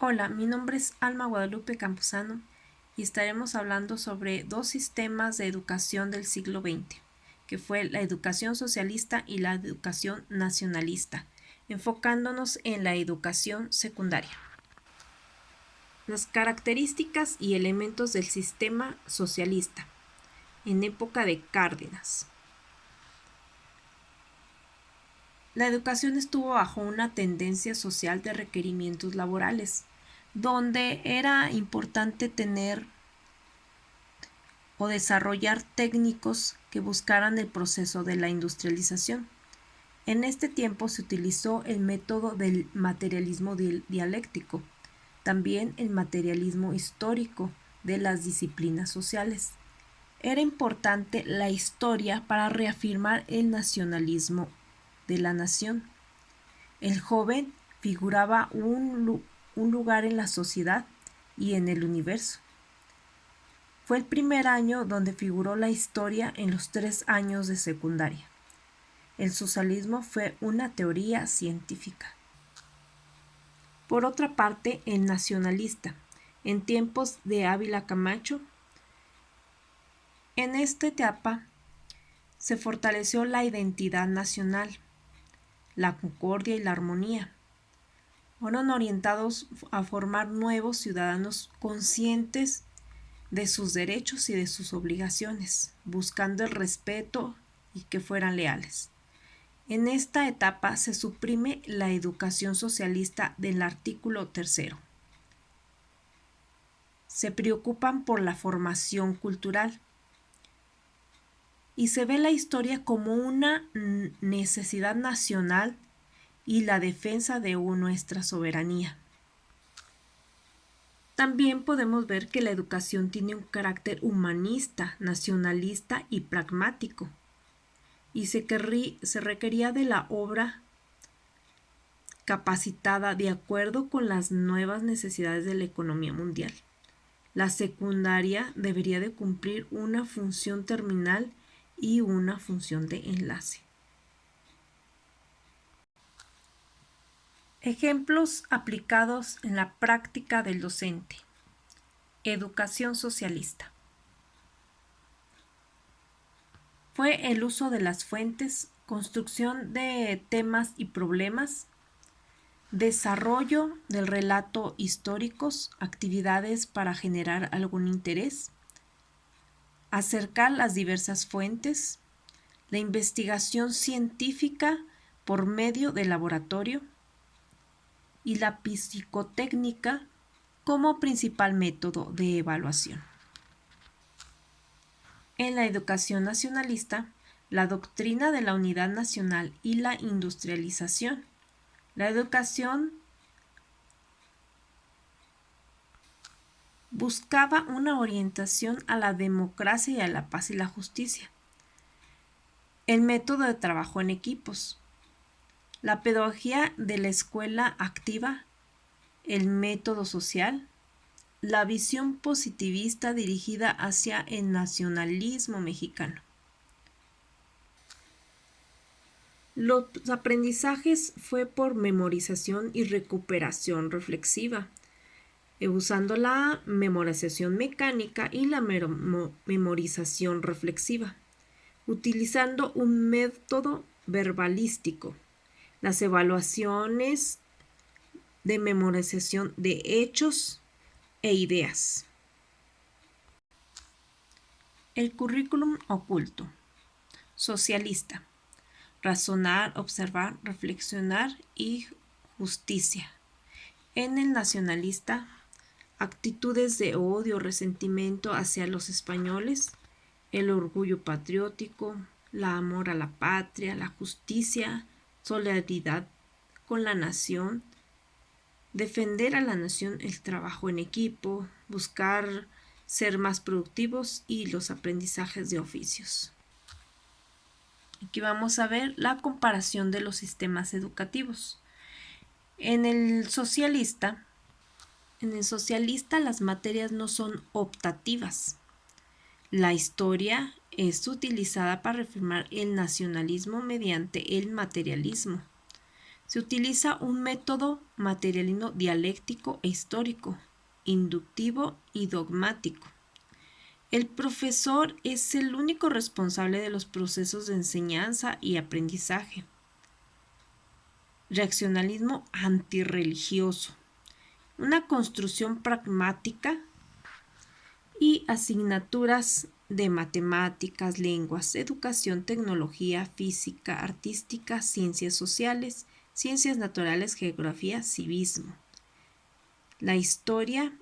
Hola, mi nombre es Alma Guadalupe Campuzano y estaremos hablando sobre dos sistemas de educación del siglo XX, que fue la educación socialista y la educación nacionalista, enfocándonos en la educación secundaria. Las características y elementos del sistema socialista en época de Cárdenas. La educación estuvo bajo una tendencia social de requerimientos laborales, donde era importante tener o desarrollar técnicos que buscaran el proceso de la industrialización. En este tiempo se utilizó el método del materialismo dialéctico, también el materialismo histórico de las disciplinas sociales. Era importante la historia para reafirmar el nacionalismo de la nación. El joven figuraba un lugar en la sociedad y en el universo. Fue el primer año donde figuró la historia en los 3 años de secundaria. El socialismo fue una teoría científica. Por otra parte, el nacionalista, en tiempos de Ávila Camacho, en esta etapa se fortaleció la identidad nacional, la concordia y la armonía. Fueron orientados a formar nuevos ciudadanos conscientes de sus derechos y de sus obligaciones, buscando el respeto y que fueran leales. En esta etapa se suprime la educación socialista del artículo 3. Se preocupan por la formación cultural y se ve la historia como una necesidad nacional y la defensa de nuestra soberanía. También podemos ver que la educación tiene un carácter humanista, nacionalista y pragmático, y se requería de la obra capacitada de acuerdo con las nuevas necesidades de la economía mundial. La secundaria debería de cumplir una función terminal y una función de enlace. Ejemplos aplicados en la práctica del docente. Educación socialista. Fue el uso de las fuentes, construcción de temas y problemas, desarrollo del relato históricos, actividades para generar algún interés, acercar las diversas fuentes, la investigación científica por medio del laboratorio y la psicotécnica como principal método de evaluación. En la educación nacionalista, la doctrina de la unidad nacional y la industrialización. La educación buscaba una orientación a la democracia y a la paz y la justicia. El método de trabajo en equipos. La pedagogía de la escuela activa, el método social, la visión positivista dirigida hacia el nacionalismo mexicano. Los aprendizajes fue por memorización y recuperación reflexiva, usando la memorización mecánica y la memorización reflexiva, utilizando un método verbalístico, las evaluaciones de memorización de hechos e ideas. El currículum oculto. Socialista. Razonar, observar, reflexionar y justicia. En el nacionalista, actitudes de odio, resentimiento hacia los españoles, el orgullo patriótico, la amor a la patria, la justicia, solidaridad con la nación, defender a la nación, el trabajo en equipo, buscar ser más productivos y los aprendizajes de oficios. Aquí vamos a ver la comparación de los sistemas educativos. En el socialista las materias no son optativas. La historia es utilizada para reafirmar el nacionalismo mediante el materialismo. Se utiliza un método materialino dialéctico e histórico, inductivo y dogmático. El profesor es el único responsable de los procesos de enseñanza y aprendizaje. Reaccionalismo antirreligioso. Una construcción pragmática y asignaturas de matemáticas, lenguas, educación, tecnología, física, artística, ciencias sociales, ciencias naturales, geografía, civismo. La historia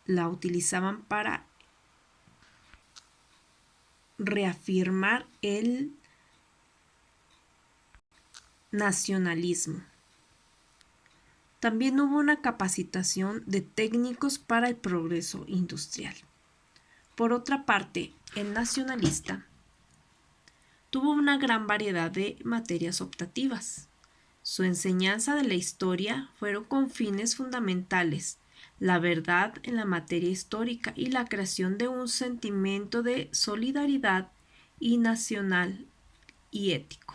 la utilizaban para reafirmar el nacionalismo. También hubo una capacitación de técnicos para el progreso industrial. Por otra parte, el nacionalista tuvo una gran variedad de materias optativas. Su enseñanza de la historia fueron con fines fundamentales, la verdad en la materia histórica y la creación de un sentimiento de solidaridad y nacional y ético.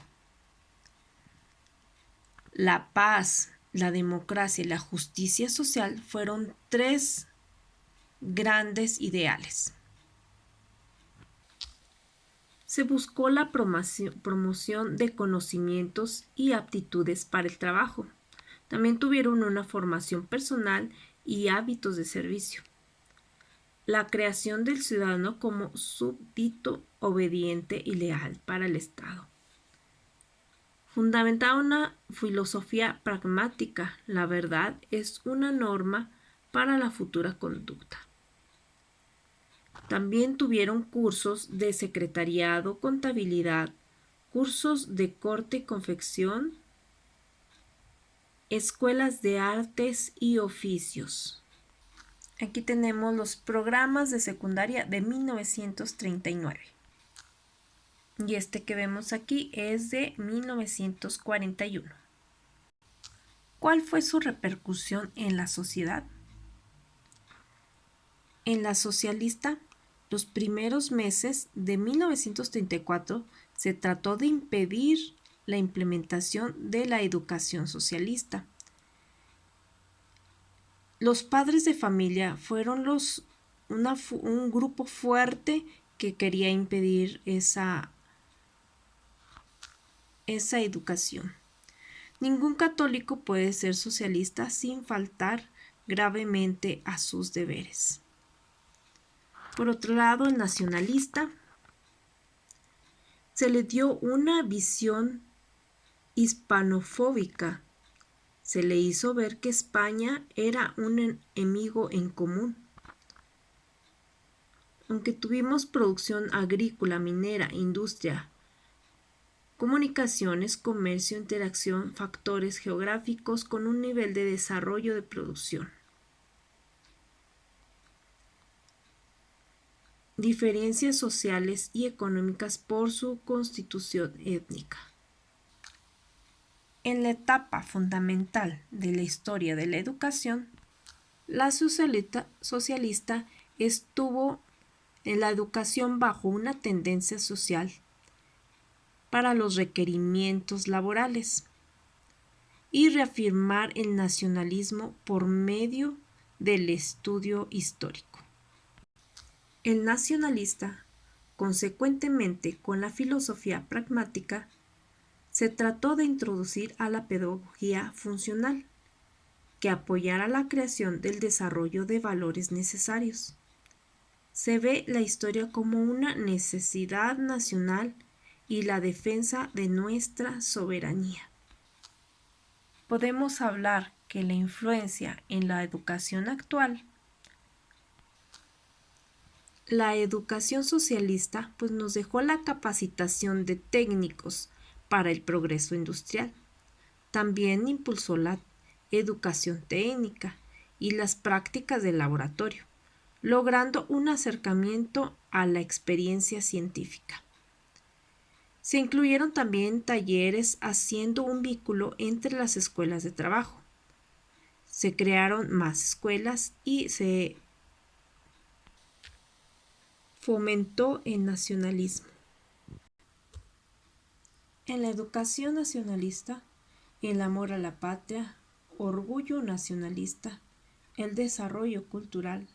La paz, la democracia y la justicia social fueron tres grandes ideales. Se buscó la promoción de conocimientos y aptitudes para el trabajo. También tuvieron una formación personal y hábitos de servicio. La creación del ciudadano como súbdito obediente y leal para el Estado. Fundamentaba una filosofía pragmática. La verdad es una norma para la futura conducta. También tuvieron cursos de secretariado, contabilidad, cursos de corte y confección, escuelas de artes y oficios. Aquí tenemos los programas de secundaria de 1939. Y este que vemos aquí es de 1941. ¿Cuál fue su repercusión en la sociedad? En la socialista, los primeros meses de 1934 se trató de impedir la implementación de la educación socialista. Los padres de familia fueron un grupo fuerte que quería impedir esa educación. Ningún católico puede ser socialista sin faltar gravemente a sus deberes. Por otro lado, el nacionalista se le dio una visión hispanofóbica. Se le hizo ver que España era un enemigo en común. Aunque tuvimos producción agrícola, minera, industria, comunicaciones, comercio, interacción, factores geográficos con un nivel de desarrollo de producción. Diferencias sociales y económicas por su constitución étnica. En la etapa fundamental de la historia de la educación, la socialista estuvo en la educación bajo una tendencia social para los requerimientos laborales y reafirmar el nacionalismo por medio del estudio histórico. El nacionalista, consecuentemente con la filosofía pragmática, se trató de introducir a la pedagogía funcional, que apoyara la creación del desarrollo de valores necesarios. Se ve la historia como una necesidad nacional y la defensa de nuestra soberanía. Podemos hablar que la influencia en la educación actual, la educación socialista, pues nos dejó la capacitación de técnicos para el progreso industrial. También impulsó la educación técnica y las prácticas de laboratorio, logrando un acercamiento a la experiencia científica. Se incluyeron también talleres haciendo un vínculo entre las escuelas de trabajo. Se crearon más escuelas y se fomentó el nacionalismo. En la educación nacionalista el amor a la patria, orgullo nacionalista, el desarrollo cultural,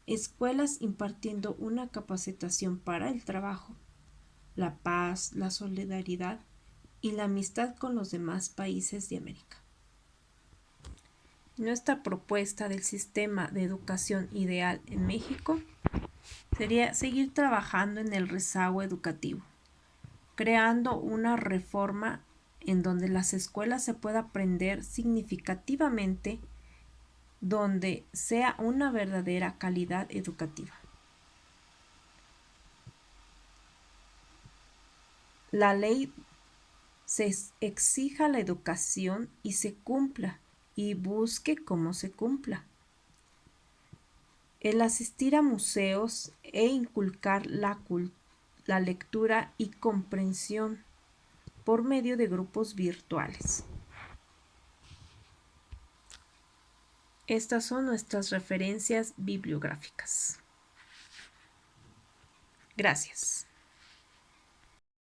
escuelas impartiendo una capacitación para el trabajo, la paz, la solidaridad y la amistad con los demás países de América. Nuestra propuesta del sistema de educación ideal en México sería seguir trabajando en el rezago educativo, creando una reforma en donde las escuelas se pueda aprender significativamente, donde sea una verdadera calidad educativa. La ley se exija la educación y se cumpla, y busque cómo se cumpla. El asistir a museos e inculcar la lectura y comprensión por medio de grupos virtuales. Estas son nuestras referencias bibliográficas. Gracias.